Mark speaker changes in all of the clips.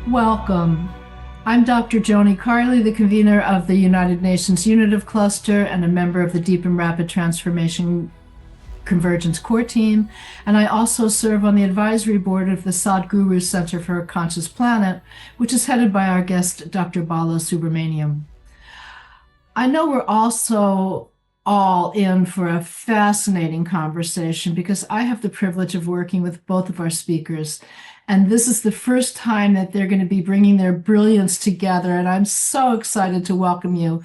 Speaker 1: Welcome. I'm Dr. Joni Carley, the convener of the United Nations Unitive Cluster and a member of the Deep and Rapid Transformation Convergence Core Team, and I also serve on the advisory board of the Sadhguru Center for a Conscious Planet, which is headed by our guest, Dr. Balachundhar Subramaniam. I know we're also all in for a fascinating conversation because I have the privilege of working with both of our speakers. And this is the first time that they're going to be bringing their brilliance together. And I'm so excited to welcome you.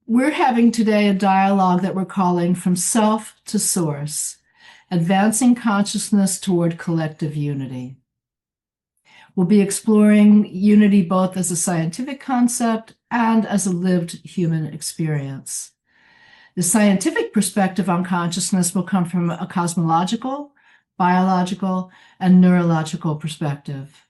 Speaker 1: We're having today a dialogue that we're calling From Self to Source, Advancing Consciousness Toward Collective Unity. We'll be exploring unity both as a scientific concept and as a lived human experience. The scientific perspective on consciousness will come from a cosmological, biological, and neurological perspective.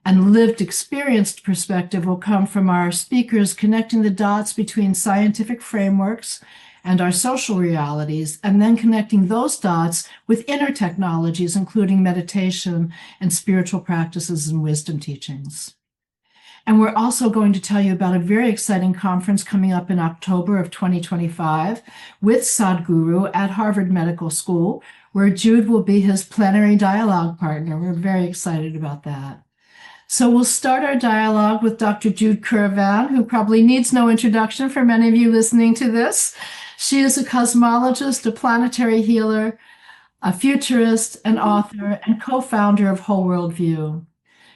Speaker 1: And lived experienced perspective will come from our speakers connecting the dots between scientific frameworks and our social realities, and then connecting those dots with inner technologies, including meditation and spiritual practices and wisdom teachings. And we're also going to tell you about a very exciting conference coming up in October of 2025 with Sadhguru at Harvard Medical School, where Jude will be his plenary dialogue partner. We're very excited about that. So we'll start our dialogue with Dr. Jude Currivan, who probably needs no introduction for many of you listening to this. She is a cosmologist, a planetary healer, a futurist, an author, and co-founder of WholeWorld-View.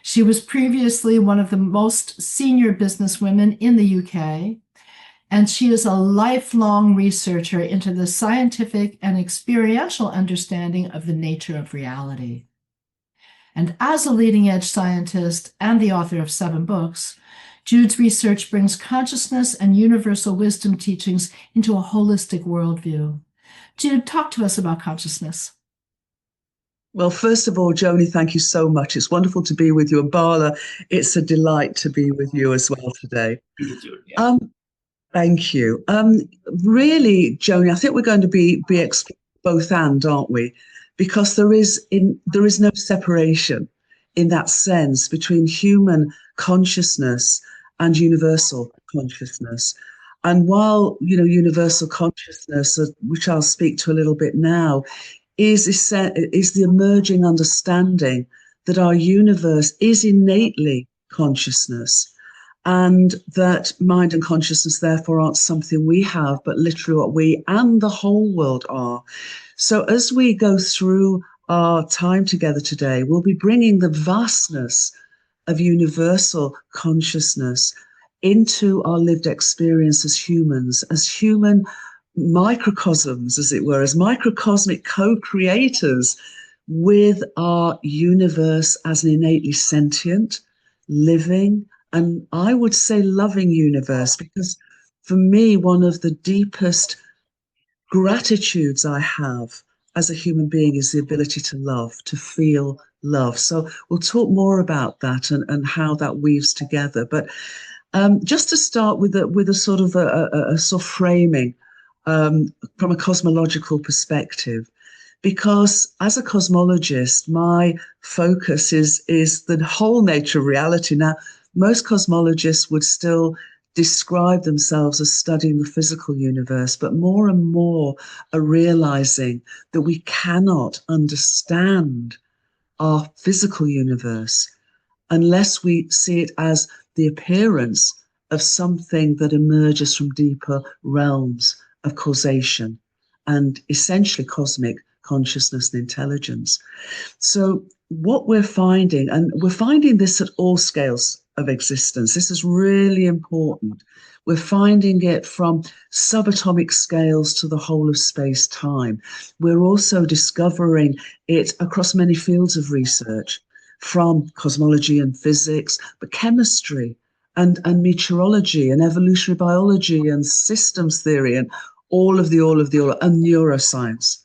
Speaker 1: She was previously one of the most senior businesswomen in the UK, and she is a lifelong researcher into the scientific and experiential understanding of the nature of reality. And as a leading-edge scientist and the author of 7 books, Jude's research brings consciousness and universal wisdom teachings into a holistic worldview. Jude, talk to us about consciousness.
Speaker 2: Well, first of all, Joni, thank you so much. It's wonderful to be with you. And Bala, it's a delight to be with you as well today. Thank you. Really, Joni, I think we're going to be exploring both and, aren't we? Because there is no separation in that sense between human consciousness and universal consciousness. And while, universal consciousness, which I'll speak to a little bit now, is the emerging understanding that our universe is innately consciousness, and that mind and consciousness therefore aren't something we have, but literally what we and the whole world are. So as we go through our time together today, we'll be bringing the vastness of universal consciousness into our lived experience as humans, as human microcosms, as it were, as microcosmic co-creators with our universe as an innately sentient, living, and I would say loving universe, because for me, one of the deepest gratitudes I have as a human being is the ability to love, to feel love. So we'll talk more about that and how that weaves together. But just to start with a sort of a sort of framing from a cosmological perspective, because as a cosmologist, my focus is the whole nature of reality. Now, most cosmologists would still describe themselves as studying the physical universe, but more and more are realizing that we cannot understand our physical universe unless we see it as the appearance of something that emerges from deeper realms of causation and essentially cosmic consciousness and intelligence. So what we're finding, and we're finding this at all scales of existence, this is really important. We're finding it from subatomic scales to the whole of space-time. We're also discovering it across many fields of research, from cosmology and physics, but chemistry and meteorology and evolutionary biology and systems theory and all of the and neuroscience.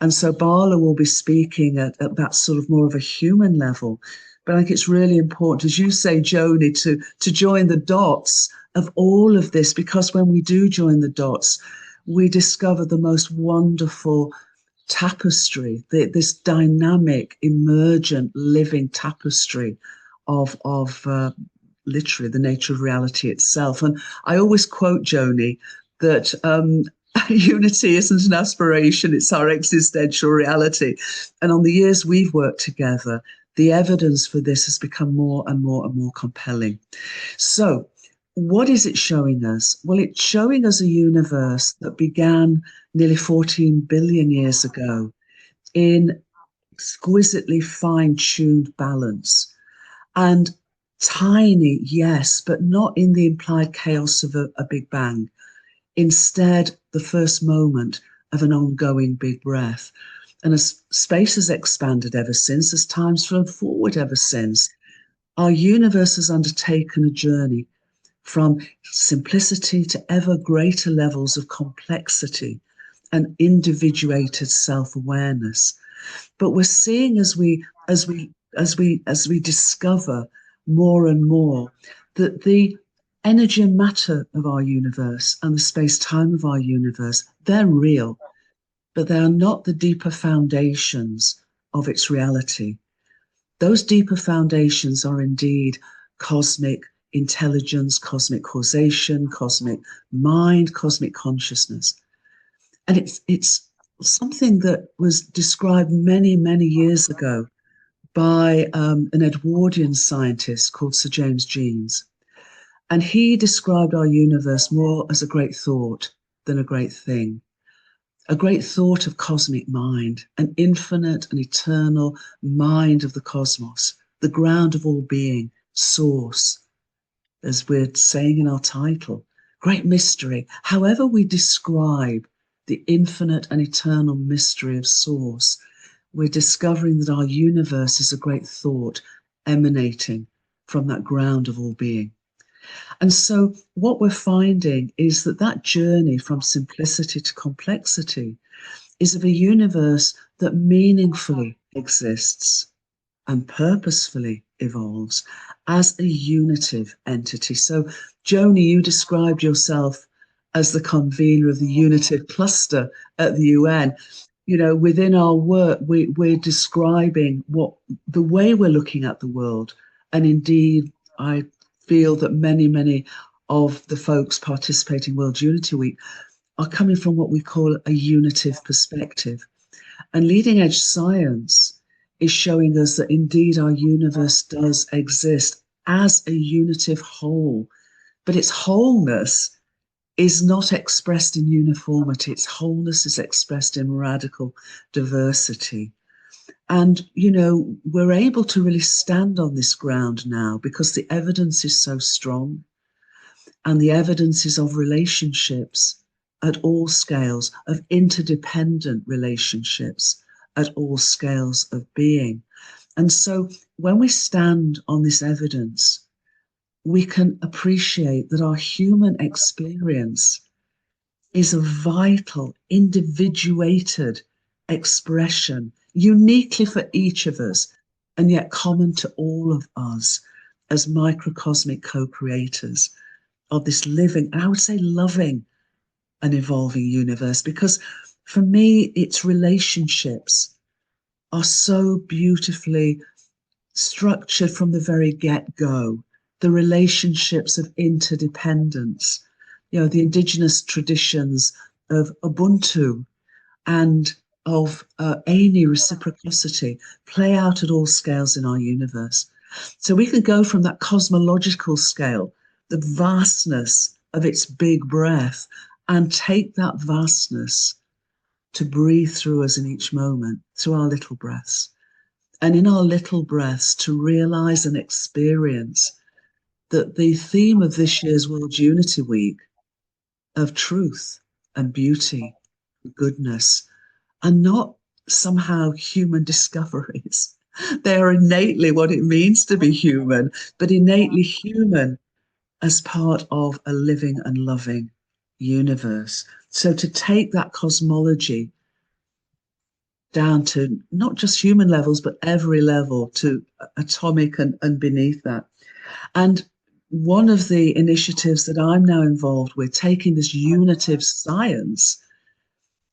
Speaker 2: And so Bala will be speaking at that sort of more of a human level. But I think it's really important, as you say, Joni, to join the dots of all of this, because when we do join the dots, we discover the most wonderful tapestry, this dynamic, emergent, living tapestry of literally the nature of reality itself. And I always quote Joni that unity isn't an aspiration, it's our existential reality. And on the years we've worked together, the evidence for this has become more and more and more compelling. So what is it showing us? Well, it's showing us a universe that began nearly 14 billion years ago in exquisitely fine-tuned balance. And tiny, yes, but not in the implied chaos of a Big Bang. Instead, the first moment of an ongoing big breath. And as space has expanded ever since, as time's flown forward ever since, our universe has undertaken a journey from simplicity to ever greater levels of complexity and individuated self-awareness. But we're seeing as we discover more and more that the energy and matter of our universe and the space-time of our universe, they're real, but they are not the deeper foundations of its reality. Those deeper foundations are indeed cosmic intelligence, cosmic causation, cosmic mind, cosmic consciousness. And it's something that was described many, many years ago by an Edwardian scientist called Sir James Jeans. And he described our universe more as a great thought than a great thing. A great thought of cosmic mind, an infinite and eternal mind of the cosmos, the ground of all being, source, as we're saying in our title, great mystery. However we describe the infinite and eternal mystery of source, we're discovering that our universe is a great thought emanating from that ground of all being. And so what we're finding is that that journey from simplicity to complexity is of a universe that meaningfully exists and purposefully evolves as a unitive entity. So, Joni, you described yourself as the convener of the Unitive Cluster at the UN. You know, within our work, we're describing what the way we're looking at the world. And indeed, I feel that many, many of the folks participating in World Unity Week are coming from what we call a unitive perspective. And leading edge science is showing us that indeed our universe does exist as a unitive whole, but its wholeness is not expressed in uniformity. Its wholeness is expressed in radical diversity. And, you know, we're able to really stand on this ground now because the evidence is so strong, and the evidence is of relationships at all scales, of interdependent relationships at all scales of being. And so when we stand on this evidence, we can appreciate that our human experience is a vital, individuated expression, uniquely for each of us, and yet common to all of us as microcosmic co-creators of this living, and I would say loving, an evolving universe. Because for me, its relationships are so beautifully structured from the very get-go. The relationships of interdependence, you know, the indigenous traditions of Ubuntu and of any reciprocity play out at all scales in our universe. So we can go from that cosmological scale, the vastness of its big breath, and take that vastness to breathe through us in each moment, through our little breaths. And in our little breaths to realize and experience that the theme of this year's World Unity Week of truth and beauty and goodness are not somehow human discoveries. They are innately what it means to be human, but innately human as part of a living and loving universe. So to take that cosmology down to not just human levels, but every level, to atomic and beneath that. And one of the initiatives that I'm now involved with, taking this unitive science,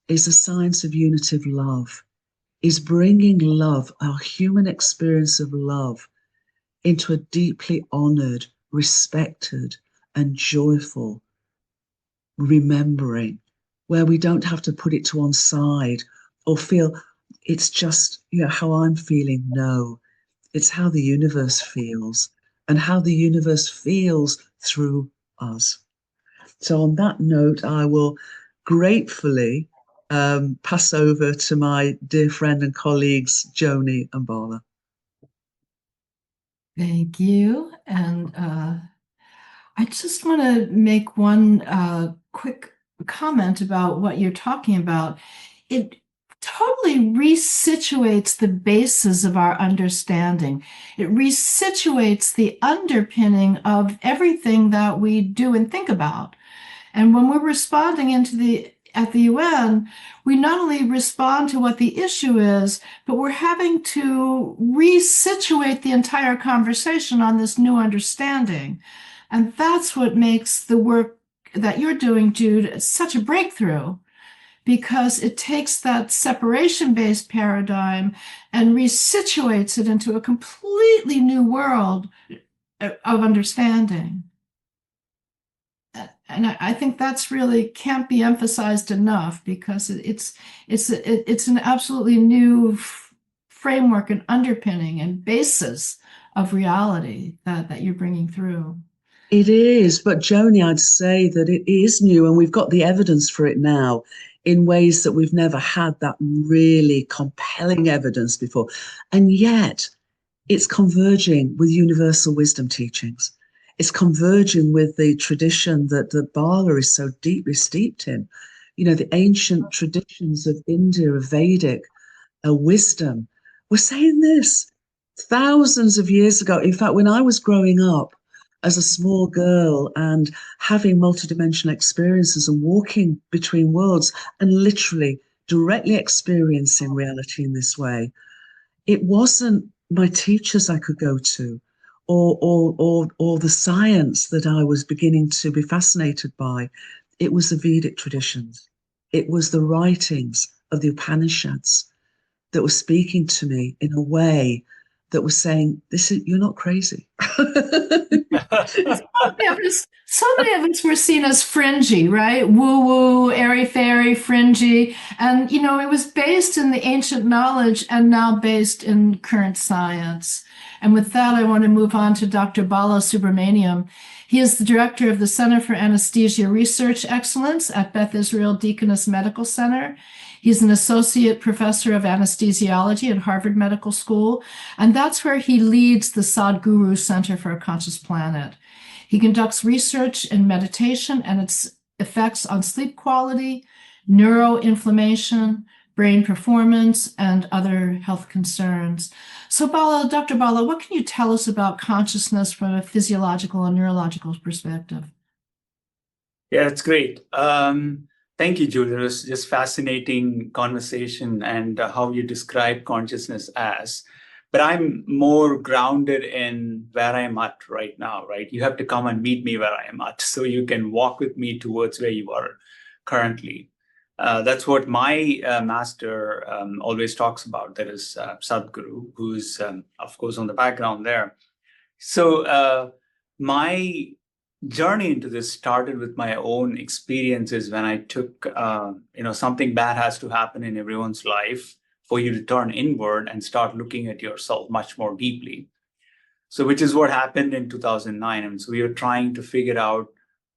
Speaker 2: is the science of unitive love, is bringing love, our human experience of love, into a deeply honored, respected, and joyful remembering, where we don't have to put it to one side or feel it's just, how I'm feeling. No, it's how the universe feels and how the universe feels through us. So on that note, I will gratefully pass over to my dear friend and colleagues, Joni and Bala.
Speaker 1: Thank you. And I just want to make one quick comment about what you're talking about. It totally resituates the basis of our understanding. It resituates the underpinning of everything that we do and think about. And when we're responding at the UN, we not only respond to what the issue is, but we're having to resituate the entire conversation on this new understanding. And that's what makes the work that you're doing, Jude, such a breakthrough, because it takes that separation-based paradigm and resituates it into a completely new world of understanding. And I think that's really can't be emphasized enough, because it's an absolutely new framework and underpinning and basis of reality that you're bringing through.
Speaker 2: It is, but Joni, I'd say that it is new, and we've got the evidence for it now in ways that we've never had that really compelling evidence before. And yet it's converging with universal wisdom teachings. It's converging with the tradition that Bala is so deeply steeped in. The ancient traditions of India, of Vedic wisdom, were saying this thousands of years ago. In fact, when I was growing up as a small girl and having multidimensional experiences and walking between worlds and literally directly experiencing reality in this way, it wasn't my teachers I could go to or the science that I was beginning to be fascinated by. It was the Vedic traditions. It was the writings of the Upanishads that were speaking to me in a way that was saying, you're not crazy.
Speaker 1: So many of us were seen as fringy, right? Woo-woo, airy-fairy, fringy. And, it was based in the ancient knowledge and now based in current science. And with that, I want to move on to Dr. Balachundhar. He is the director of the Center for Anesthesia Research Excellence at Beth Israel Deaconess Medical Center. He's an associate professor of anesthesiology at Harvard Medical School, and that's where he leads the Sadhguru Center for a Conscious Planet. He conducts research in meditation and its effects on sleep quality, neuroinflammation, brain performance, and other health concerns. So Dr. Bala, what can you tell us about consciousness from a physiological and neurological perspective?
Speaker 3: Yeah, it's great. Thank you, Jude. It was just fascinating conversation and how you describe consciousness as. But I'm more grounded in where I'm at right now, right? You have to come and meet me where I am at so you can walk with me towards where you are currently. That's what my master always talks about. That is Sadhguru, who's, of course, on the background there. So my journey into this started with my own experiences when I took, something bad has to happen in everyone's life for you to turn inward and start looking at yourself much more deeply. So which is what happened in 2009. And so we were trying to figure out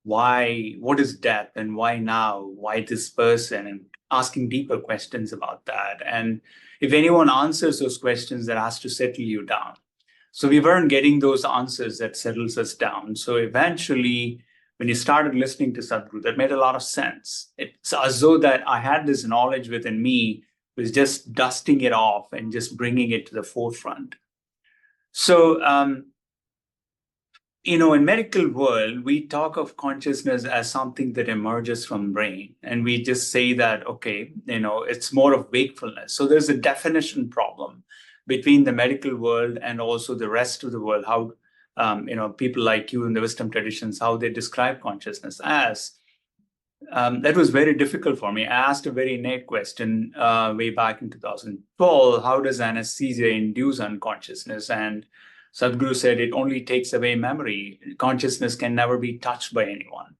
Speaker 3: what is death and why now, why this person, and asking deeper questions about that. And if anyone answers those questions, that has to settle you down. So we weren't getting those answers that settles us down. So eventually, when you started listening to Sadhguru, that made a lot of sense. It's as though that I had this knowledge within me, was just dusting it off and just bringing it to the forefront. So, in medical world, we talk of consciousness as something that emerges from brain. And we just say that, okay, it's more of wakefulness. So there's a definition problem between the medical world and also the rest of the world, how, people like you in the wisdom traditions, how they describe consciousness as. That was very difficult for me. I asked a very innate question way back in 2012, how does anesthesia induce unconsciousness? And Sadhguru said it only takes away memory. Consciousness can never be touched by anyone.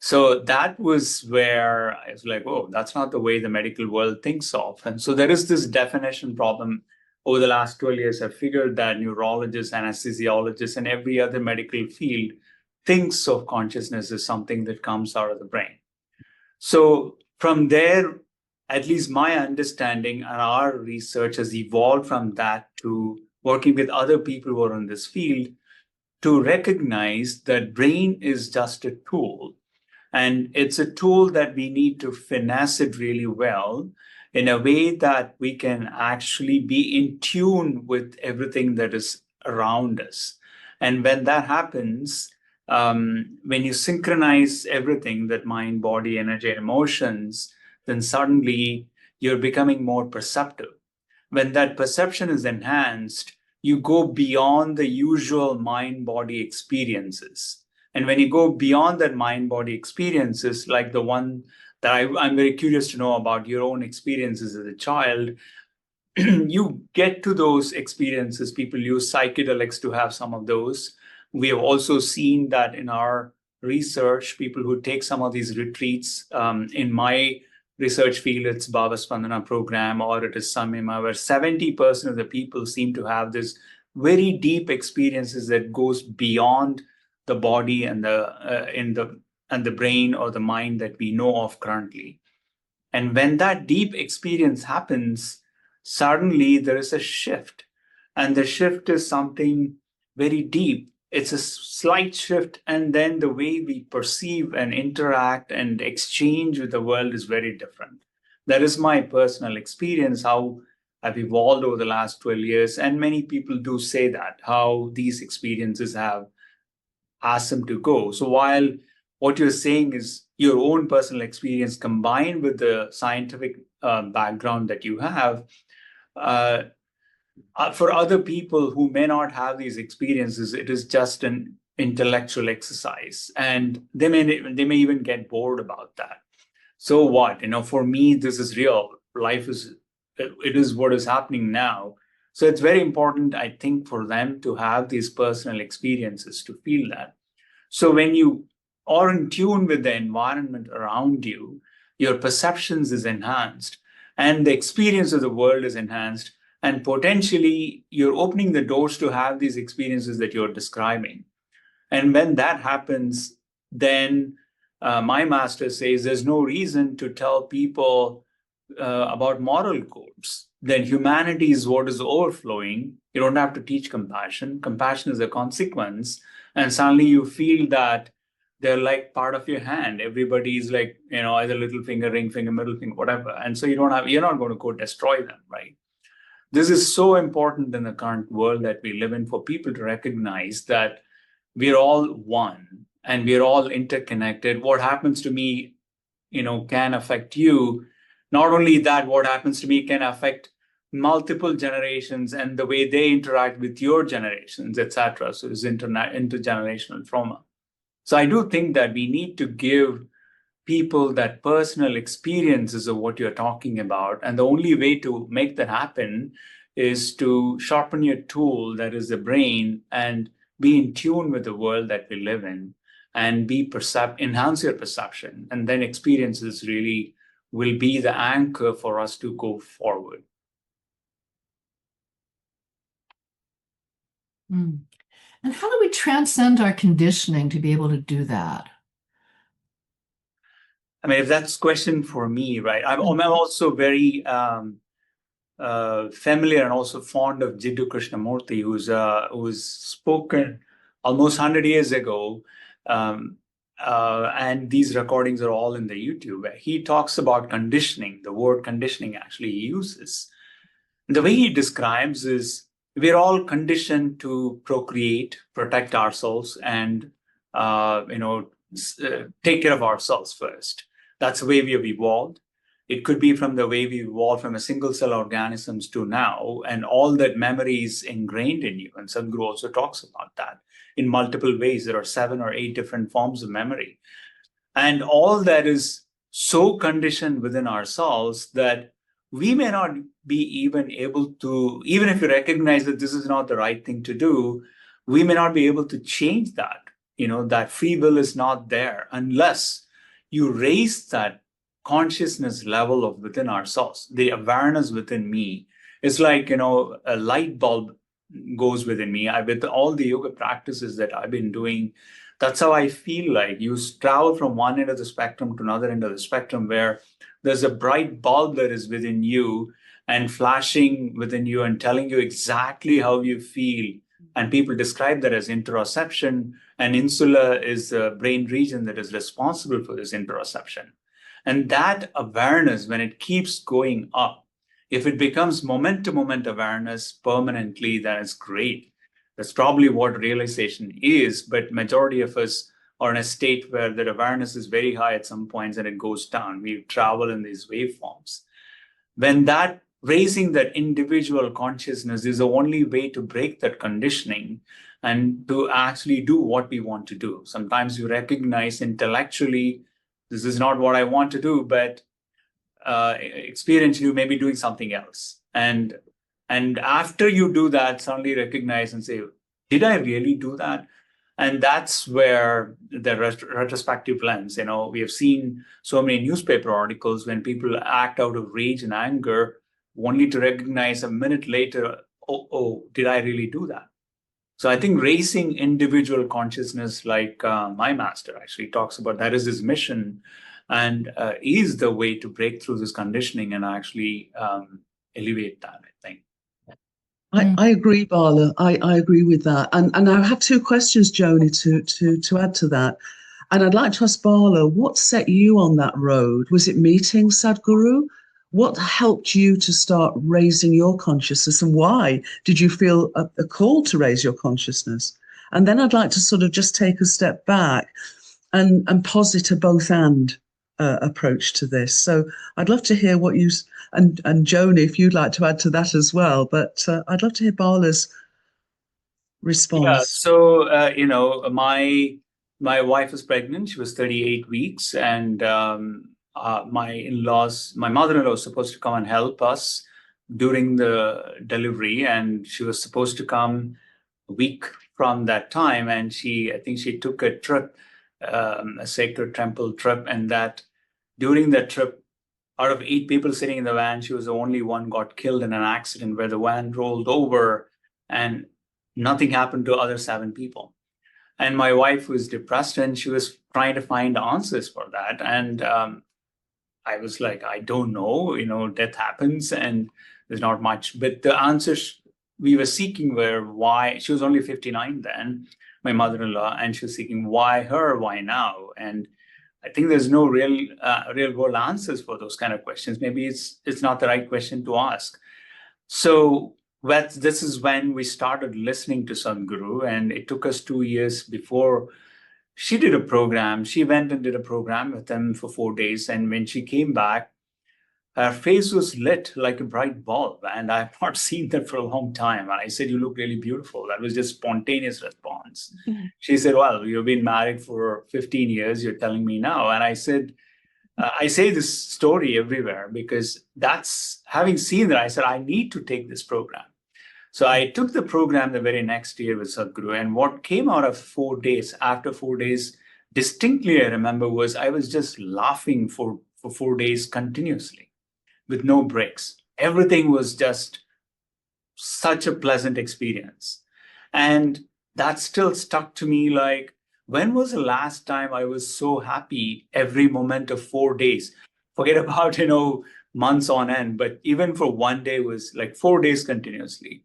Speaker 3: So that was where I was like, oh, that's not the way the medical world thinks of. And so there is this definition problem. Over the last 12 years, I've figured that neurologists, anesthesiologists, and every other medical field thinks of consciousness as something that comes out of the brain. So from there, at least my understanding and our research has evolved from that to working with other people who are in this field to recognize that brain is just a tool. And it's a tool that we need to finesse it really well in a way that we can actually be in tune with everything that is around us. And when that happens, when you synchronize everything, that mind, body, energy, and emotions, then suddenly you're becoming more perceptive. When that perception is enhanced, you go beyond the usual mind-body experiences. And when you go beyond that mind-body experiences, like the one that I'm very curious to know about your own experiences as a child, you get to those experiences. People use psychedelics to have some of those. We have also seen that in our research, people who take some of these retreats, in my research field, it's Baba Spandana program, or it is Samyama, where 70% of the people seem to have this very deep experiences that goes beyond the body and the brain or the mind that we know of currently. And when that deep experience happens, suddenly there is a shift. And the shift is something very deep. It's a slight shift. And then the way we perceive and interact and exchange with the world is very different. That is my personal experience, how I've evolved over the last 12 years. And many people do say that, how these experiences have ask them to go. So while what you're saying is your own personal experience combined with the scientific background that you have, for other people who may not have these experiences, it is just an intellectual exercise, and they may even get bored about that. So what? For me, this is real. Life it is what is happening now. So it's very important, I think, for them to have these personal experiences to feel that. So when you are in tune with the environment around you, your perceptions is enhanced and the experience of the world is enhanced. And potentially you're opening the doors to have these experiences that you're describing. And when that happens, then my master says there's no reason to tell people about moral codes. Then humanity is what is overflowing. You don't have to teach compassion. Compassion is a consequence. And suddenly you feel that they're like part of your hand. Everybody is like, either little finger, ring finger, middle finger, whatever. And so you're not going to go destroy them, right? This is so important in the current world that we live in, for people to recognize that we're all one and we're all interconnected. What happens to me, can affect you. Not only that, what happens to me can affect multiple generations and the way they interact with your generations, etc. So it's intergenerational trauma. So I do think that we need to give people that personal experiences of what you're talking about. And the only way to make that happen is to sharpen your tool, that is the brain, and be in tune with the world that we live in, and enhance your perception. And then experiences really will be the anchor for us to go forward.
Speaker 1: And how do we transcend our conditioning to be able to do that?
Speaker 3: I mean, if that's a question for me, right? I'm also very familiar and also fond of Jiddu Krishnamurti, who's spoken almost 100 years ago. And these recordings are all in the YouTube, where he talks about conditioning. The word conditioning actually he uses. The way he describes is we're all conditioned to procreate, protect ourselves, and take care of ourselves first. That's the way we have evolved. It could be from the way we evolved from a single cell organisms to now, and all that memory is ingrained in you. And Sadhguru also talks about that in multiple ways. There are 7 or 8 different forms of memory. And all that is so conditioned within ourselves that we may not be even able to, even if you recognize that this is not the right thing to do, we may not be able to change that. That free will is not there unless you raise that consciousness level of within ourselves, the awareness within me. It's like, a light bulb goes within me. With all the yoga practices that I've been doing, that's how I feel like you travel from one end of the spectrum to another end of the spectrum, where there's a bright bulb that is within you and flashing within you and telling you exactly how you feel. And people describe that as interoception, and insula is the brain region that is responsible for this interoception. And that awareness, when it keeps going up, if it becomes moment-to-moment awareness permanently, then it's great. That's probably what realization is, but majority of us are in a state where that awareness is very high at some points and it goes down. We travel in these waveforms. When that raising that individual consciousness is the only way to break that conditioning and to actually do what we want to do. Sometimes you recognize intellectually, this is not what I want to do, but experientially you may be doing something else. And after you do that, suddenly recognize and say, did I really do that? And that's where the retrospective lens, we have seen so many newspaper articles when people act out of rage and anger, only to recognize a minute later, oh, did I really do that? So I think raising individual consciousness, like my master actually talks about, that is his mission, and is the way to break through this conditioning and actually elevate that, I think.
Speaker 2: I agree, Bala. I agree with that. And I have two questions, Joni, to add to that. And I'd like to ask Bala, what set you on that road? Was it meeting Sadhguru? What helped you to start raising your consciousness, and why did you feel a call to raise your consciousness? And then I'd like to sort of just take a step back and posit a both and approach to this. So I'd love to hear what you, and Joni, if you'd like to add to that as well, but I'd love to hear Bala's response.
Speaker 3: Yeah, so, my wife was pregnant. She was 38 weeks, and my mother-in-law was supposed to come and help us during the delivery, and she was supposed to come a week from that time. And I think she took a trip, a sacred temple trip, and that during that trip, out of 8 people sitting in the van, she was the only one got killed in an accident where the van rolled over and nothing happened to other 7 people. And my wife was depressed and she was trying to find answers for that. And I was like, I don't know, death happens and there's not much. But the answers we were seeking were why. She was only 59 then, my mother-in-law, and she was seeking why her, why now? And I think there's no real world answers for those kind of questions. Maybe it's not the right question to ask. So this is when we started listening to Sadhguru, and it took us 2 years before she did a program. She went and did a program with them for 4 days. And when she came back, her face was lit like a bright bulb. And I've not seen that for a long time. And I said, you look really beautiful. That was just spontaneous response. Mm-hmm. She said, well, you've been married for 15 years. You're telling me now. And I said, I say this story everywhere because that's, having seen that, I said, I need to take this program. So I took the program the very next year with Sadhguru. And what came out of 4 days, after 4 days, distinctly I remember, was I was just laughing for 4 days continuously with no breaks. Everything was just such a pleasant experience. And that still stuck to me, like, when was the last time I was so happy every moment of 4 days? Forget about, months on end, but even for 1 day was like 4 days continuously.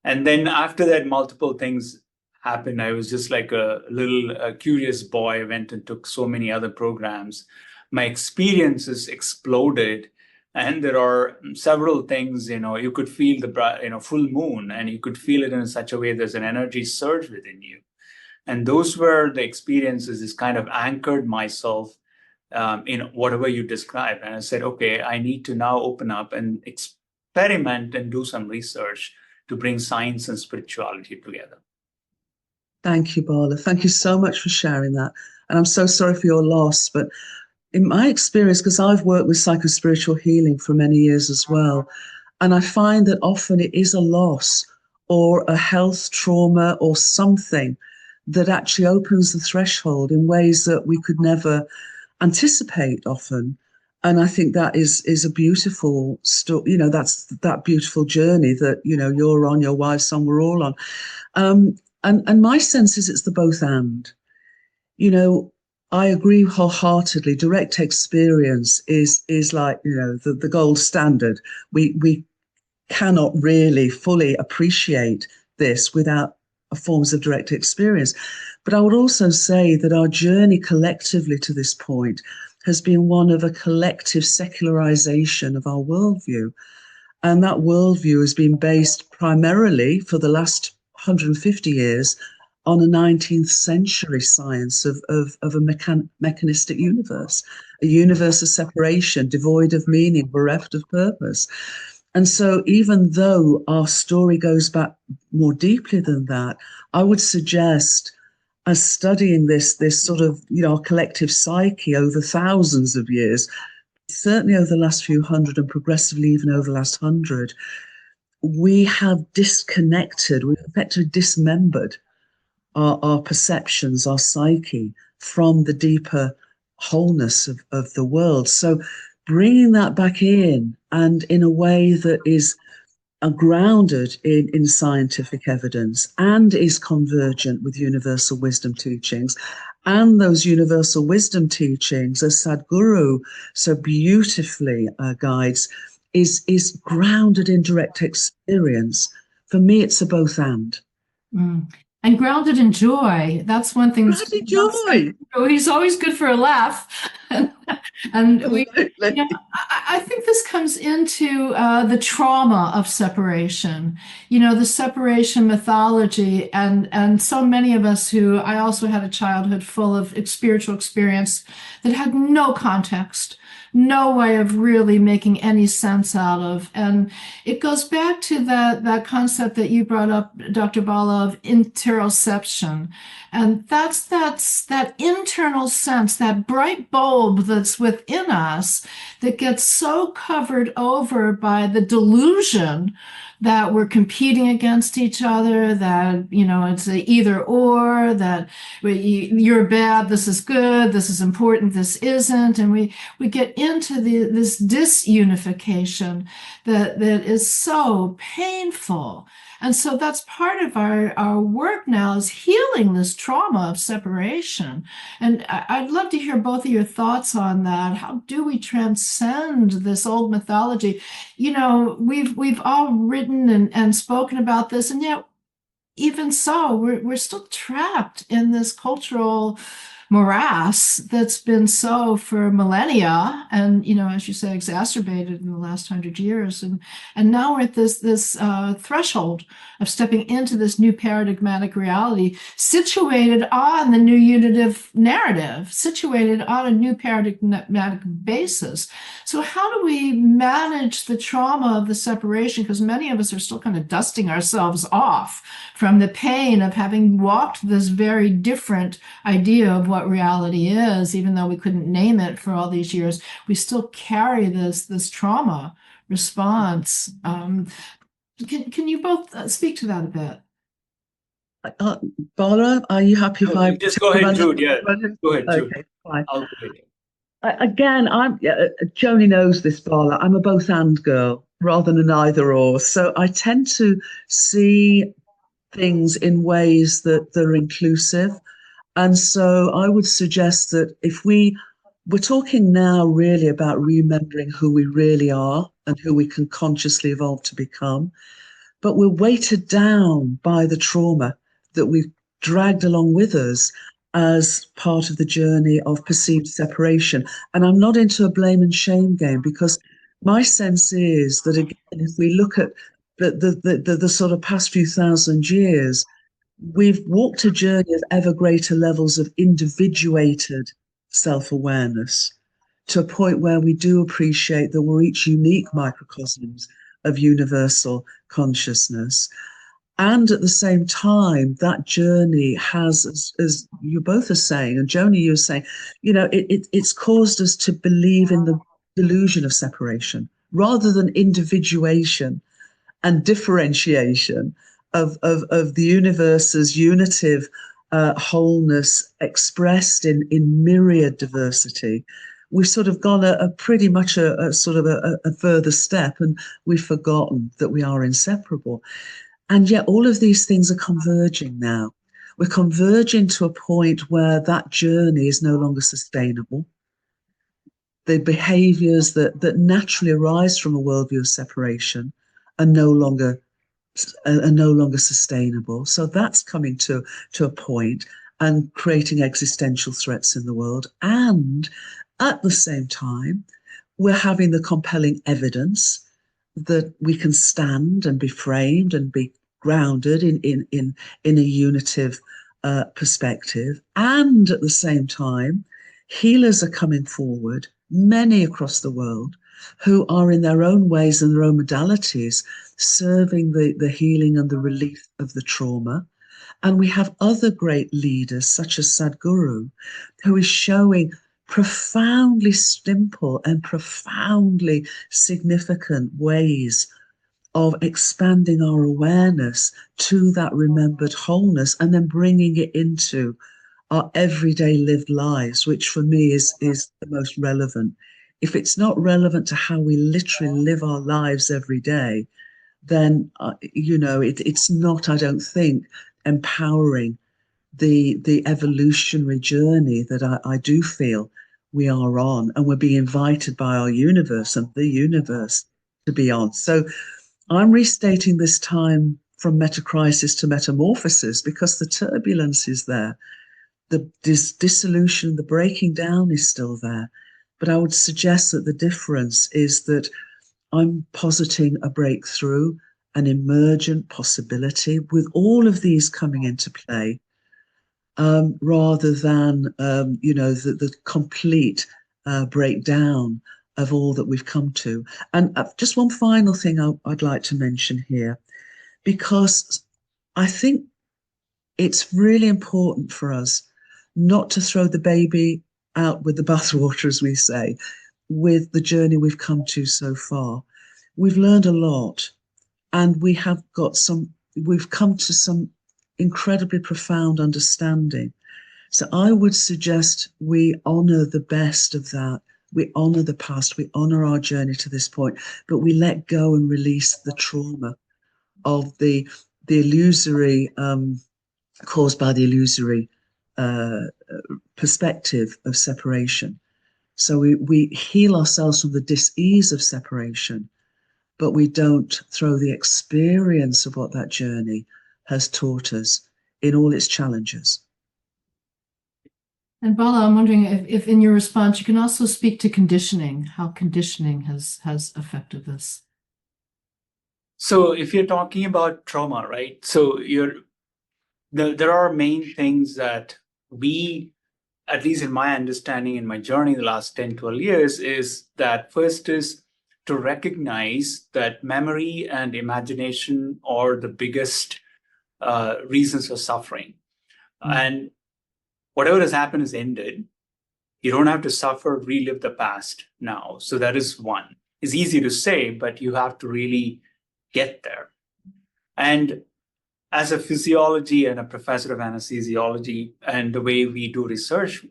Speaker 3: And then after that, multiple things happened. I was just like a little curious boy. I went and took so many other programs. My experiences exploded. And there are several things, you could feel the full moon, and you could feel it in such a way there's an energy surge within you. And those were the experiences that kind of anchored myself in whatever you described. And I said, okay, I need to now open up and experiment and do some research to bring science and spirituality together.
Speaker 2: Thank you, Bala. Thank you so much for sharing that. And I'm so sorry for your loss, but in my experience, because I've worked with psychospiritual healing for many years as well, and I find that often it is a loss or a health trauma or something that actually opens the threshold in ways that we could never anticipate often. And I think that is a beautiful story. That's that beautiful journey that, you're on, your wife's on, we're all on. And my sense is it's the both and. I agree wholeheartedly. Direct experience is like, the gold standard. We cannot really fully appreciate this without forms of direct experience. But I would also say that our journey collectively to this point has been one of a collective secularization of our worldview. And that worldview has been based primarily for the last 150 years on a 19th century science of a mechanistic universe, a universe of separation, devoid of meaning, bereft of purpose. And so even though our story goes back more deeply than that, I would suggest, as studying this sort of, our collective psyche over thousands of years, certainly over the last few hundred and progressively even over the last 100, we have disconnected, we've effectively dismembered our perceptions, our psyche from the deeper wholeness of the world. So bringing that back in, and in a way that is grounded in scientific evidence and is convergent with universal wisdom teachings. And those universal wisdom teachings, as Sadhguru so beautifully guides, is grounded in direct experience. For me, it's a both and.
Speaker 1: And grounded in joy. That's one thing.
Speaker 2: Grounded joy.
Speaker 1: He's always good for a laugh. And I think this comes into the trauma of separation, the separation mythology. And so many of us who, I also had a childhood full of spiritual experience that had no context, no way of really making any sense out of. And it goes back to that concept that you brought up, Dr. Bala, of interoception. And that's that internal sense, that bright bulb that's within us that gets so covered over by the delusion that we're competing against each other, that, it's a either or, that you're bad, this is good, this is important, this isn't. And we get into this disunification that is so painful. And so that's part of our work now, is healing this trauma of separation. And I'd love to hear both of your thoughts on that. How do we transcend this old mythology? We've all written and spoken about this, and yet even so, we're still trapped in this cultural morass that's been so for millennia, and as you say, exacerbated in the last 100 years, and now we're at this threshold of stepping into this new paradigmatic reality, situated on the new unitive narrative, situated on a new paradigmatic basis. So how do we manage the trauma of the separation? Because many of us are still kind of dusting ourselves off from the pain of having walked this very different idea of what reality is. Even though we couldn't name it for all these years, we still carry this trauma response. Can you both speak to that a bit?
Speaker 2: Bala, are you happy if I
Speaker 3: just go ahead, Jude? Yeah, go ahead, Jude.
Speaker 2: Okay, fine.
Speaker 3: I'll do it.
Speaker 2: Again, Joni knows this, Bala. I'm a both and girl rather than an either or. So I tend to see things in ways that are inclusive. And so I would suggest that if we're talking now really about remembering who we really are and who we can consciously evolve to become, but we're weighted down by the trauma that we've dragged along with us as part of the journey of perceived separation. And I'm not into a blame and shame game, because my sense is that, again, if we look at the sort of past few thousand years, we've walked a journey of ever greater levels of individuated self-awareness, to a point where we do appreciate that we're each unique microcosms of universal consciousness. And at the same time, that journey has, as you both are saying, and Joni, you were saying, it's caused us to believe in the delusion of separation rather than individuation and differentiation of the universe's unitive wholeness expressed in myriad diversity. We've sort of gone pretty much a further step, and we've forgotten that we are inseparable. And yet all of these things are converging now. We're converging to a point where that journey is no longer sustainable. The behaviors that naturally arise from a worldview of separation are no longer sustainable. So that's coming to a point and creating existential threats in the world. And at the same time, we're having the compelling evidence that we can stand and be framed and be grounded in a unitive perspective. And at the same time, healers are coming forward, many across the world, who are in their own ways and their own modalities serving the healing and the relief of the trauma. And we have other great leaders, such as Sadhguru, who is showing profoundly simple and profoundly significant ways of expanding our awareness to that remembered wholeness and then bringing it into our everyday lived lives, which for me is the most relevant. If it's not relevant to how we literally live our lives every day, then, it's not, I don't think, empowering the evolutionary journey that I do feel we are on, and we're being invited by our universe and the universe to be on. So I'm restating this time from metacrisis to metamorphosis because the turbulence is there. The dissolution, the breaking down is still there. But I would suggest that the difference is that I'm positing a breakthrough, an emergent possibility with all of these coming into play, rather than, the complete breakdown of all that we've come to. And just one final thing I'd like to mention here, because I think it's really important for us not to throw the baby out with the bathwater, as we say, with the journey we've come to so far. We've learned a lot, and we've come to some incredibly profound understanding. So I would suggest we honor the best of that. We honor the past, we honor our journey to this point, but we let go and release the trauma of the illusory, caused by the illusory perspective of separation. So we heal ourselves from the dis-ease of separation, but we don't throw the experience of what that journey has taught us in all its challenges.
Speaker 1: And Bala, I'm wondering if in your response, you can also speak to conditioning, how conditioning has affected this.
Speaker 3: So if you're talking about trauma, right? So there are main things that we, at least in my understanding, in my journey the last 10, 12 years, is that first is to recognize that memory and imagination are the biggest reasons for suffering. And whatever has happened is ended. You don't have to suffer, relive the past now. So that is one. It's easy to say, but you have to really get there. And as a physiology and a professor of anesthesiology and the way we do research,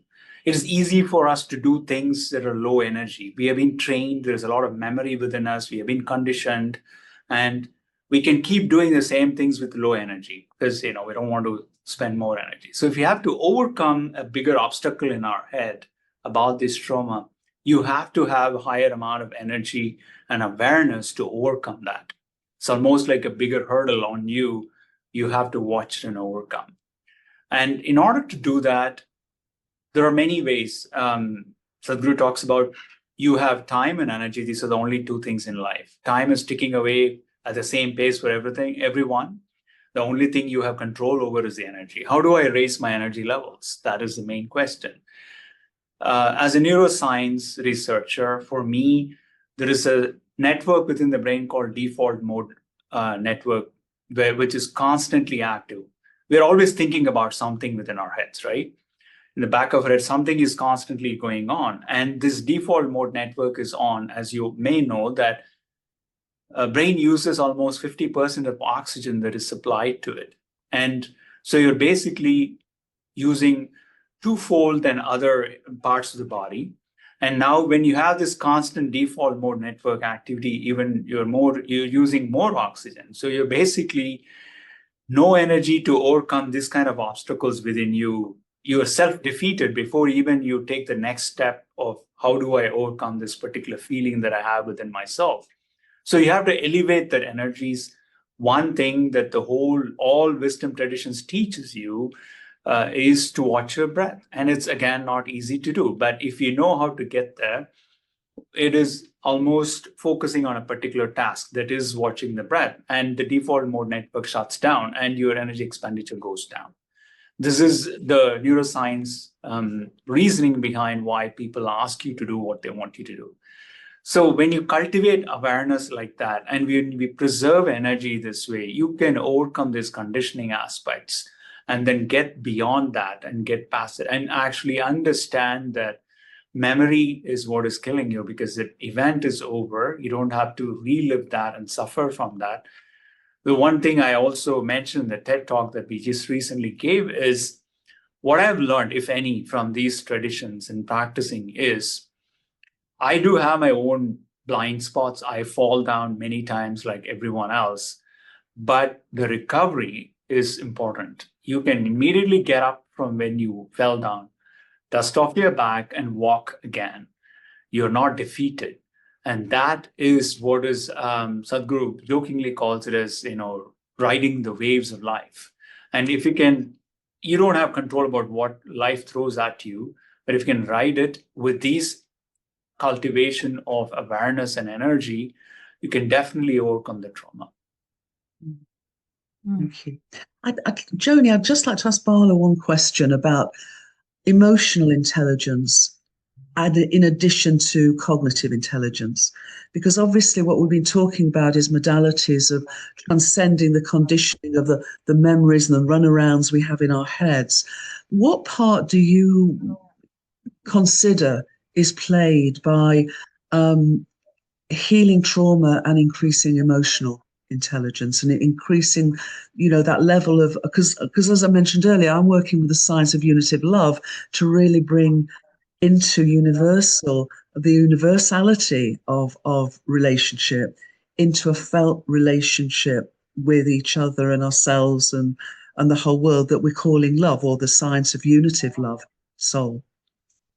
Speaker 3: it is easy for us to do things that are low energy. We have been trained, there's a lot of memory within us, we have been conditioned, and we can keep doing the same things with low energy because we don't want to spend more energy. So if you have to overcome a bigger obstacle in our head about this trauma, you have to have a higher amount of energy and awareness to overcome that. It's almost like a bigger hurdle on you have to watch and overcome. And in order to do that, there are many ways. Sadhguru talks about you have time and energy. These are the only two things in life. Time is ticking away at the same pace for everyone. The only thing you have control over is the energy. How do I raise my energy levels? That is the main question. As a neuroscience researcher, for me, there is a network within the brain called default mode network which is constantly active. We're always thinking about something within our heads, right? In the back of our head, something is constantly going on. And this default mode network is on, as you may know, that brain uses almost 50% of oxygen that is supplied to it. And so you're basically using twofold than other parts of the body. And now when you have this constant default mode network activity, even you're using more oxygen. So you're basically no energy to overcome this kind of obstacles within you. You are self-defeated before even you take the next step of how do I overcome this particular feeling that I have within myself. So you have to elevate that energies. One thing that all wisdom traditions teaches you is to watch your breath. And it's, again, not easy to do. But if you know how to get there, it is almost focusing on a particular task, that is watching the breath. And the default mode network shuts down and your energy expenditure goes down. This is the neuroscience reasoning behind why people ask you to do what they want you to do. So when you cultivate awareness like that, and when we preserve energy this way, you can overcome these conditioning aspects and then get beyond that and get past it and actually understand that memory is what is killing you, because the event is over. You don't have to relive that and suffer from that. The one thing I also mentioned in the TED Talk that we just recently gave is what I've learned, if any, from these traditions and practicing is I do have my own blind spots. I fall down many times like everyone else, but the recovery is important. You can immediately get up from when you fell down, dust off your back, and walk again. You're not defeated. And that is what is Sadhguru jokingly calls it as, riding the waves of life. And if you don't have control about what life throws at you, but if you can ride it with these cultivation of awareness and energy, you can definitely overcome the trauma.
Speaker 2: Thank you. Joni, I'd just like to ask Bala one question about emotional intelligence in addition to cognitive intelligence, because obviously what we've been talking about is modalities of transcending the conditioning of the memories and the runarounds we have in our heads. What part do you consider is played by healing trauma and increasing emotional intelligence and increasing, that level of, because as I mentioned earlier, I'm working with the science of unitive love to really bring into the universality of relationship into a felt relationship with each other and ourselves and the whole world that we're calling love, or the science of unitive love, soul.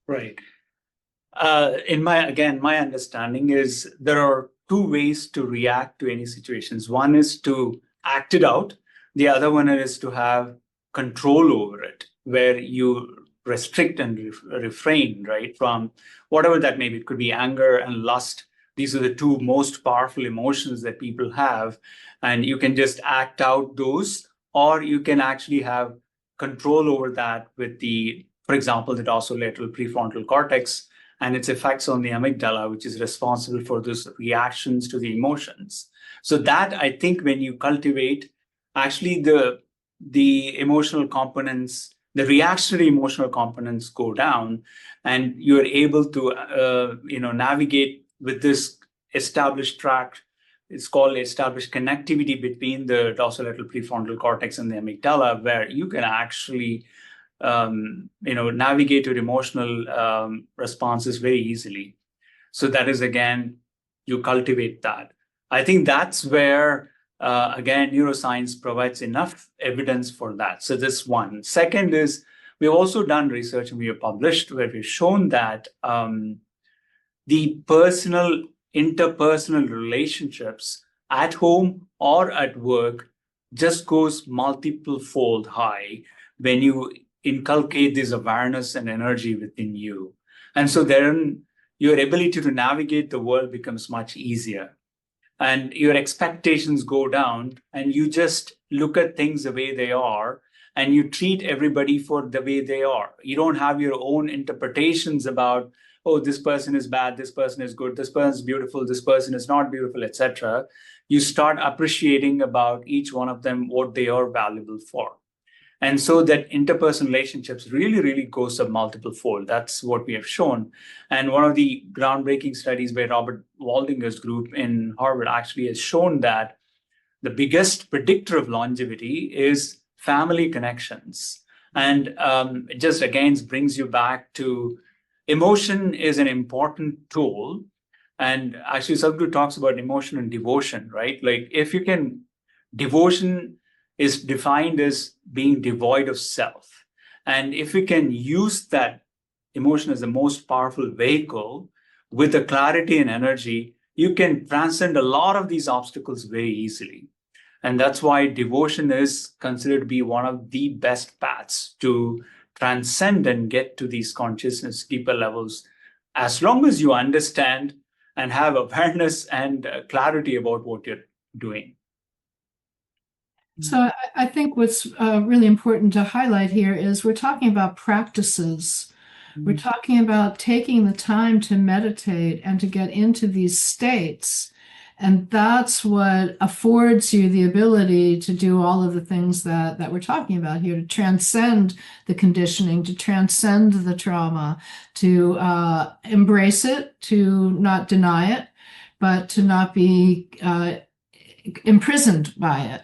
Speaker 3: Right. My understanding is there are two ways to react to any situations. One is to act it out. The other one is to have control over it, where you restrict and refrain, right, from whatever that may be. It could be anger and lust. These are the two most powerful emotions that people have. And you can just act out those, or you can actually have control over that with for example, the dorsolateral prefrontal cortex and its effects on the amygdala, which is responsible for those reactions to the emotions. So that, I think, when you cultivate actually the emotional components, the reactionary emotional components go down, and you're able to navigate with this established track. It's called established connectivity between the dorsolateral prefrontal cortex and the amygdala, where you can actually navigate your emotional responses very easily. So that is, again, you cultivate that. I think that's where, again, neuroscience provides enough evidence for that. So this one. Second is, we've also done research and we have published where we've shown that the interpersonal relationships at home or at work just goes multiple fold high when you inculcate this awareness and energy within you. And so then your ability to navigate the world becomes much easier. And your expectations go down, and you just look at things the way they are, and you treat everybody for the way they are. You don't have your own interpretations about, oh, this person is bad, this person is good, this person is beautiful, this person is not beautiful, etc. you start appreciating about each one of them, what they are valuable for. And so that interpersonal relationships really, really goes up multiple fold. That's what we have shown. And one of the groundbreaking studies by Robert Waldinger's group in Harvard actually has shown that the biggest predictor of longevity is family connections. And it just again brings you back to emotion is an important tool. And actually, Sadhguru talks about emotion and devotion, right? Like if you can, devotion is defined as being devoid of self. And if we can use that emotion as the most powerful vehicle with the clarity and energy, you can transcend a lot of these obstacles very easily. And that's why devotion is considered to be one of the best paths to transcend and get to these consciousness deeper levels, as long as you understand and have awareness and clarity about what you're doing.
Speaker 1: So I think what's really important to highlight here is we're talking about practices. We're talking about taking the time to meditate and to get into these states. And that's what affords you the ability to do all of the things that we're talking about here, to transcend the conditioning, to transcend the trauma, to embrace it, to not deny it, but to not be imprisoned by it,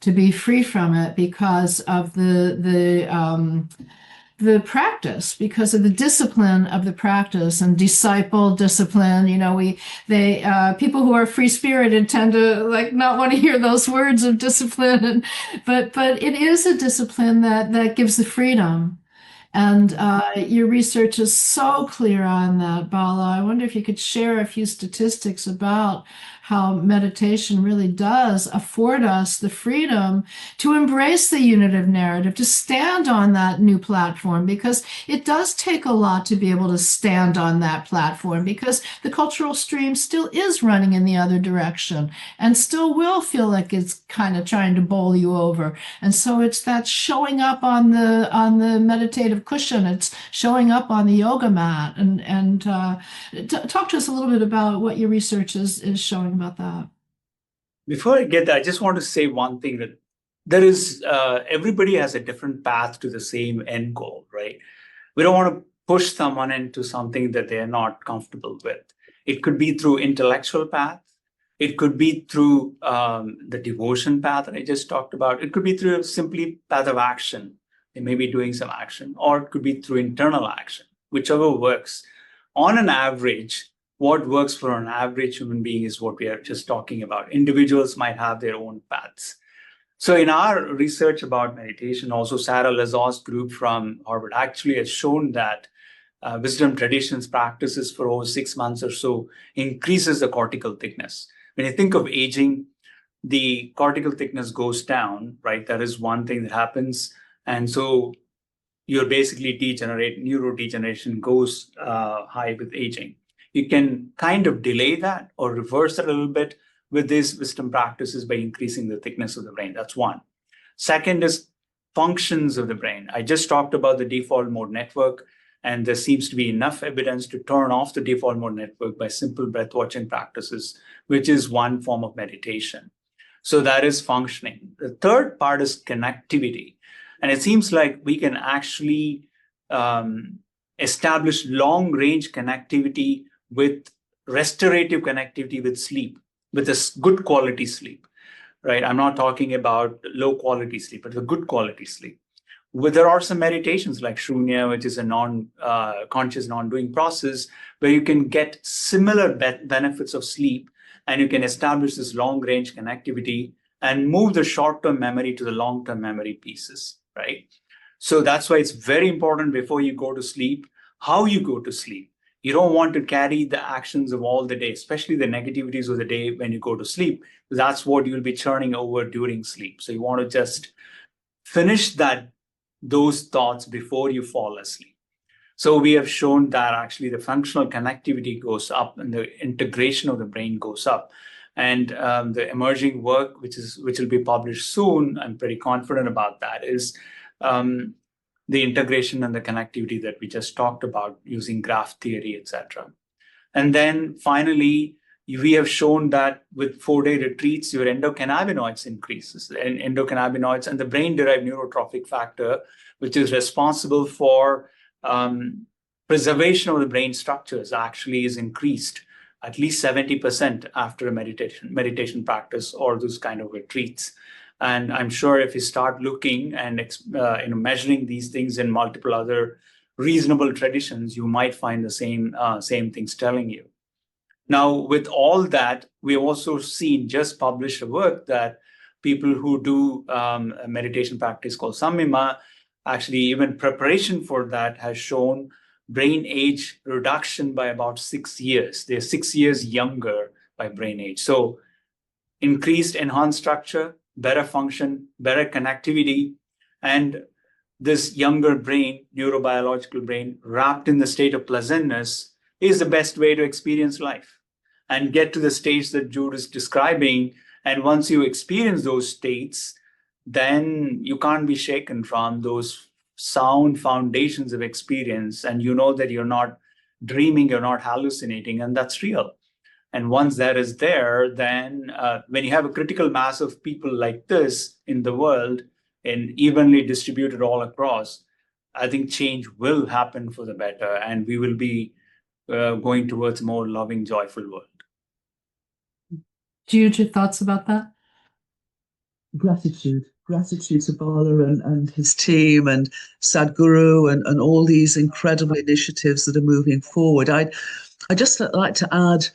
Speaker 1: to be free from it because of the practice, because of the discipline of the practice and disciple discipline. You know, people who are free spirited tend to like not want to hear those words of discipline, but it is a discipline that gives the freedom. And your research is so clear on that, Bala. I wonder if you could share a few statistics about how meditation really does afford us the freedom to embrace the unitive narrative, to stand on that new platform, because it does take a lot to be able to stand on that platform, because the cultural stream still is running in the other direction and still will feel like it's kind of trying to bowl you over. And so it's that showing up on the meditative cushion, it's showing up on the yoga mat, and talk to us a little bit about what your research is showing about that.
Speaker 3: Before I get there, I just want to say one thing, that there is everybody has a different path to the same end goal, right? We don't want to push someone into something that they are not comfortable with. It could be through intellectual path. It could be through the devotion path that I just talked about. It could be through simply path of action. They may be doing some action, or it could be through internal action, whichever works. On an average, what works for an average human being is what we are just talking about. Individuals might have their own paths. So in our research about meditation, also Sarah Lazar's group from Harvard actually has shown that wisdom traditions practices for over 6 months or so increases the cortical thickness. When you think of aging, the cortical thickness goes down, right? That is one thing that happens. And so you're basically neurodegeneration goes high with aging. You can kind of delay that or reverse it a little bit with these wisdom practices by increasing the thickness of the brain. That's one. Second is functions of the brain. I just talked about the default mode network, and there seems to be enough evidence to turn off the default mode network by simple breath watching practices, which is one form of meditation. So that is functioning. The third part is connectivity. And it seems like we can actually establish long-range connectivity with restorative connectivity with sleep, with a good quality sleep, right? I'm not talking about low quality sleep, but a good quality sleep. There are some meditations like Shunya, which is a conscious non-doing process, where you can get similar benefits of sleep, and you can establish this long-range connectivity and move the short-term memory to the long-term memory pieces, right? So that's why it's very important before you go to sleep, how you go to sleep. You don't want to carry the actions of all the day, especially the negativities of the day when you go to sleep. That's what you'll be churning over during sleep. So you want to just finish those thoughts before you fall asleep. So we have shown that actually the functional connectivity goes up and the integration of the brain goes up. And the emerging work, which will be published soon, I'm pretty confident about that, is the integration and the connectivity that we just talked about using graph theory, etc. And then finally, we have shown that with 4-day retreats, your endocannabinoids increases, and endocannabinoids and the brain-derived neurotrophic factor, which is responsible for preservation of the brain structures, actually is increased at least 70% after a meditation practice or those kind of retreats. And I'm sure if you start looking and measuring these things in multiple other reasonable traditions, you might find the same things telling you. Now, with all that, we also seen, just published a work that people who do a meditation practice called Samyama, actually even preparation for that has shown brain age reduction by about 6 years. They're 6 years younger by brain age. So increased enhanced structure, better function, better connectivity, and this younger brain, neurobiological brain, wrapped in the state of pleasantness is the best way to experience life and get to the stage that Jude is describing. And once you experience those states, then you can't be shaken from those sound foundations of experience. And you know that you're not dreaming, you're not hallucinating, and that's real. And once that is there, then when you have a critical mass of people like this in the world and evenly distributed all across, I think change will happen for the better, and we will be going towards a more loving, joyful world.
Speaker 1: Jude, your thoughts about that?
Speaker 2: Gratitude to Bala and his team and Sadhguru and all these incredible initiatives that are moving forward. I'd just like to add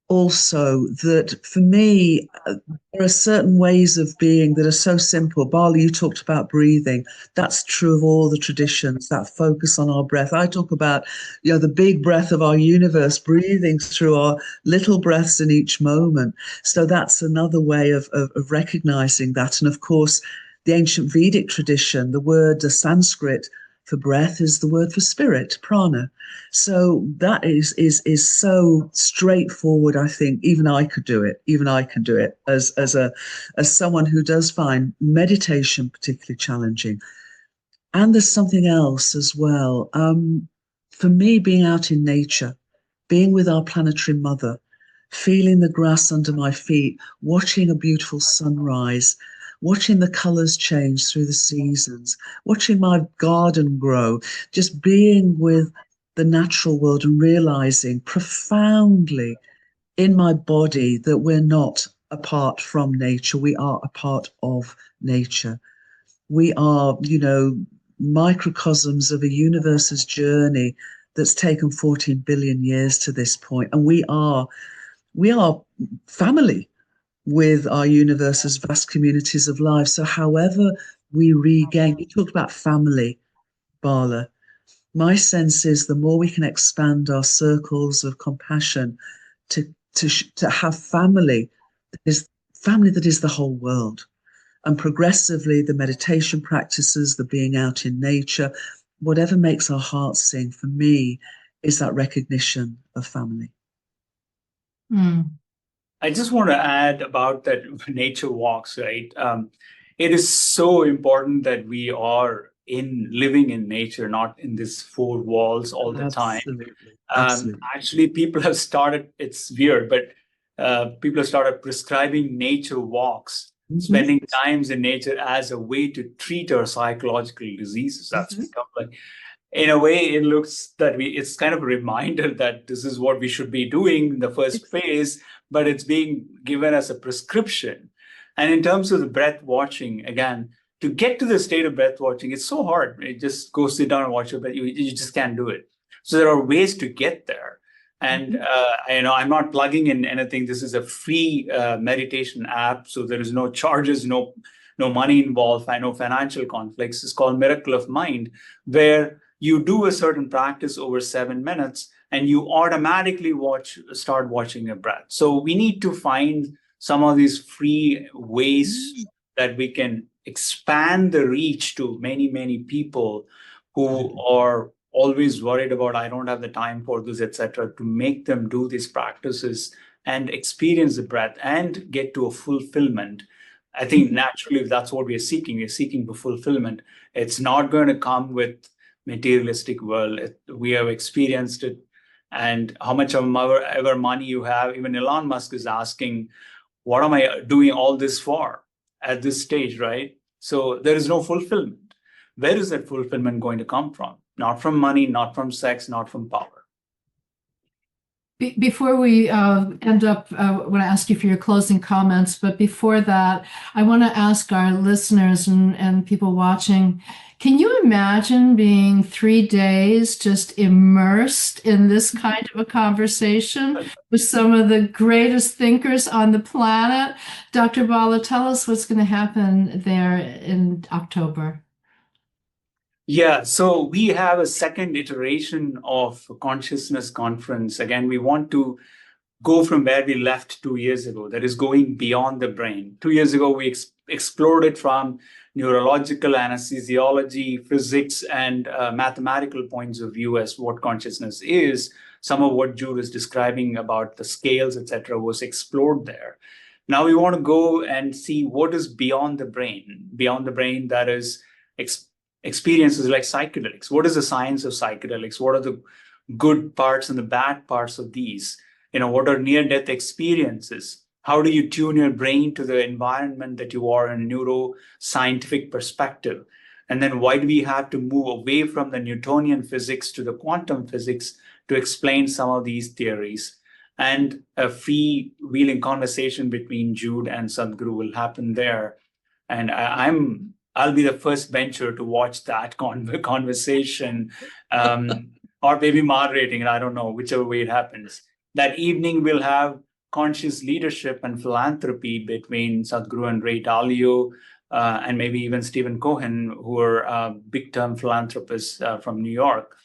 Speaker 2: also that for me, there are certain ways of being that are so simple. Bala, you talked about breathing. That's true of all the traditions, that focus on our breath. I talk about, the big breath of our universe, breathing through our little breaths in each moment. So that's another way of recognizing that. And of course, the ancient Vedic tradition, the Sanskrit for breath is the word for spirit, prana. So that is so straightforward. I think even I could do it. Even I can do it as someone who does find meditation particularly challenging. And there's something else as well. For me, being out in nature, being with our planetary mother, feeling the grass under my feet, watching a beautiful sunrise, watching the colors change through the seasons, watching my garden grow, just being with the natural world and realizing profoundly in my body that we're not apart from nature. We are a part of nature. We are, microcosms of a universe's journey that's taken 14 billion years to this point. And we are family with our universe's vast communities of life. So however we regain, you talked about family, Bala. My sense is the more we can expand our circles of compassion to have family that is the whole world. And progressively, the meditation practices, the being out in nature, whatever makes our hearts sing, for me, is that recognition of family.
Speaker 3: I just want to add about that nature walks, right? It is so important that we are living in nature, not in these four walls all the time.
Speaker 2: Absolutely.
Speaker 3: Actually, people have started, it's weird, but people have started prescribing nature walks, spending times in nature as a way to treat our psychological diseases. That's become like, in a way, it looks that it's kind of a reminder that this is what we should be doing in the first phase, but it's being given as a prescription. And in terms of the breath watching, again, to get to the state of breath watching, it's so hard. It just go sit down and watch your breath. You just can't do it. So there are ways to get there. And I'm not plugging in anything. This is a free meditation app, so there is no charges, no money involved, no financial conflicts. It's called Miracle of Mind, where you do a certain practice over 7 minutes and you automatically start watching your breath. So we need to find some of these free ways that we can expand the reach to many, many people who are always worried about, I don't have the time for this, etc., to make them do these practices and experience the breath and get to a fulfillment. I think naturally that's what we are seeking. We're seeking the fulfillment. It's not going to come with materialistic world. We have experienced it and how much of ever money you have. Even Elon Musk is asking, what am I doing all this for at this stage, right? So there is no fulfillment. Where is that fulfillment going to come from? Not from money, not from sex, not from power.
Speaker 1: Before we end up, I want to ask you for your closing comments, but before that, I want to ask our listeners and people watching, can you imagine being 3 days just immersed in this kind of a conversation with some of the greatest thinkers on the planet? Dr. Bala, tell us what's going to happen there in October.
Speaker 3: Yeah, so we have a second iteration of Consciousness Conference. Again, we want to go from where we left 2 years ago, that is going beyond the brain. 2 years ago, we explored it from neurological, anesthesiology, physics, and mathematical points of view as what consciousness is. Some of what Jude is describing about the scales, etc., was explored there. Now we want to go and see what is beyond the brain that is experiences like psychedelics. What is the science of psychedelics? What are the good parts and the bad parts of these? What are near-death experiences? How do you tune your brain to the environment that you are in a neuroscientific perspective? And then why do we have to move away from the Newtonian physics to the quantum physics to explain some of these theories? And a freewheeling conversation between Jude and Sadhguru will happen there. And I'll be the first bencher to watch that conversation, or maybe moderating, and I don't know, whichever way it happens. That evening, we'll have conscious leadership and philanthropy between Sadhguru and Ray Dalio, and maybe even Stephen Cohen, who are big-term philanthropists from New York.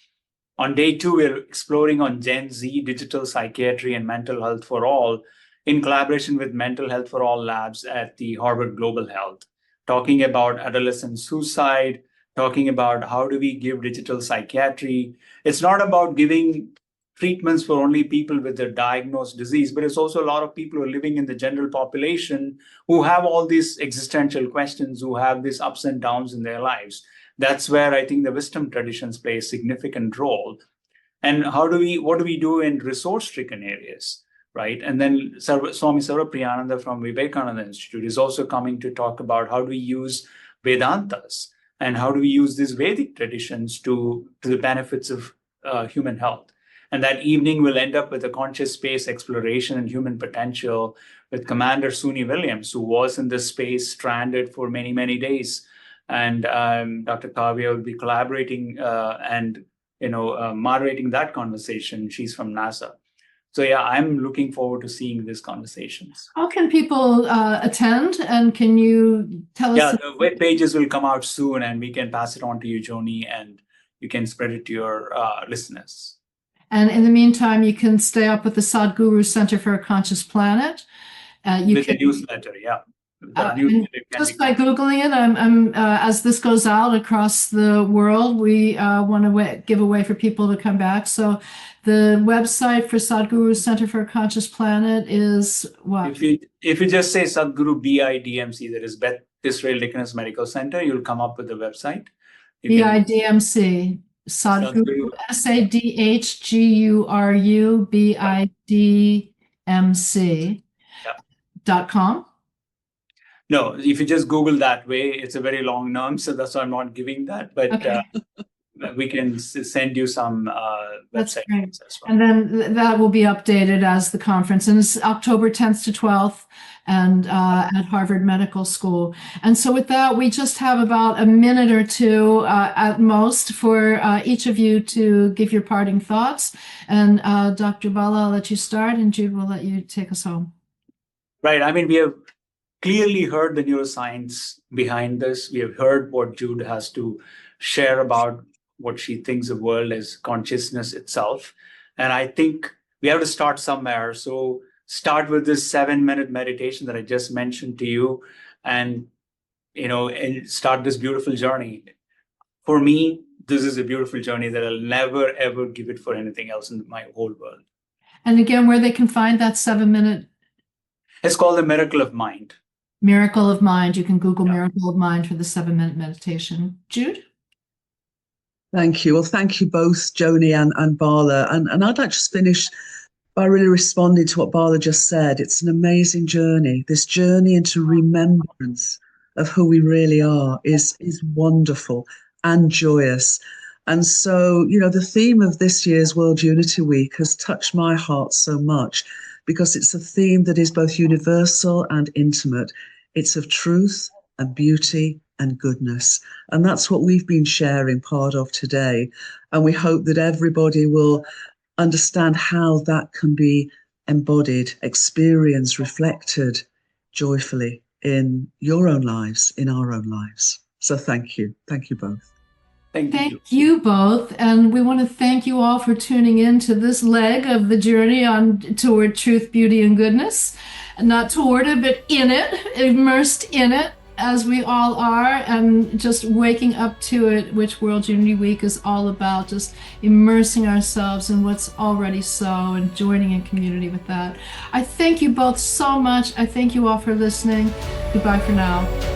Speaker 3: On day 2, we're exploring on Gen Z, digital psychiatry and mental health for all, in collaboration with Mental Health for All labs at the Harvard Global Health, talking about adolescent suicide, talking about how do we give digital psychiatry. It's not about giving treatments for only people with a diagnosed disease, but it's also a lot of people who are living in the general population who have all these existential questions, who have these ups and downs in their lives. That's where I think the wisdom traditions play a significant role. And what do we do in resource-stricken areas? Right. And then Swami Sarvapriyananda from Vivekananda Institute is also coming to talk about how do we use Vedantas and how do we use these Vedic traditions to the benefits of human health. And that evening will end up with a conscious space exploration and human potential with Commander Suni Williams, who was in this space stranded for many, many days. And Dr. Kavya will be collaborating and moderating that conversation. She's from NASA. So yeah, I'm looking forward to seeing these conversations.
Speaker 1: How can people attend, and can you tell us?
Speaker 3: Yeah, the web pages will come out soon, and we can pass it on to you, Joni, and you can spread it to your listeners.
Speaker 1: And in the meantime, you can stay up with the Sadhguru Center for a Conscious Planet.
Speaker 3: With the newsletter, yeah.
Speaker 1: Just by Googling it, I'm as this goes out across the world, we want to give away for people to come back. So the website for Sadhguru Center for a Conscious Planet is what?
Speaker 3: If you just say Sadhguru BIDMC, that is Beth Israel Dickens Medical Center, you'll come up with the website.
Speaker 1: BIDMC. Sadhguru, SADHGURU BIDMC.com.
Speaker 3: No, if you just Google that way, it's a very long name, so that's why I'm not giving that. But okay. We can send you some websites as well.
Speaker 1: And then that will be updated as the conference. And it's October 10th to 12th and at Harvard Medical School. And so with that, we just have about a minute or two at most for each of you to give your parting thoughts. And Dr. Bala, I'll let you start, and Jude will let you take us home.
Speaker 3: Right. I mean, we have clearly heard the neuroscience behind this. We have heard what Jude has to share about what she thinks the world is consciousness itself. And I think we have to start somewhere. So start with this 7-minute meditation that I just mentioned to you, and start this beautiful journey. For me, this is a beautiful journey that I'll never, ever give it for anything else in my whole world.
Speaker 1: And again, where they can find that 7-minute?
Speaker 3: It's called the Miracle of Mind.
Speaker 1: Miracle of Mind. You can Google Miracle of Mind for the 7-minute meditation. Jude?
Speaker 2: Thank you. Well, thank you both, Joni and Bala. And I'd like to just finish by really responding to what Bala just said. It's an amazing journey. This journey into remembrance of who we really are is wonderful and joyous. And so, the theme of this year's World Unity Week has touched my heart so much because it's a theme that is both universal and intimate. It's of truth and beauty and goodness. And that's what we've been sharing part of today. And we hope that everybody will understand how that can be embodied, experienced, reflected joyfully in your own lives, in our own lives. So thank you. Thank you both.
Speaker 1: Thank you both. And we want to thank you all for tuning in to this leg of the journey toward truth, beauty, and goodness. Not toward it, but in it, immersed in it, as we all are, and just waking up to it, which World Unity Week is all about, just immersing ourselves in what's already so and joining in community with that. I thank you both so much. I thank you all for listening. Goodbye for now.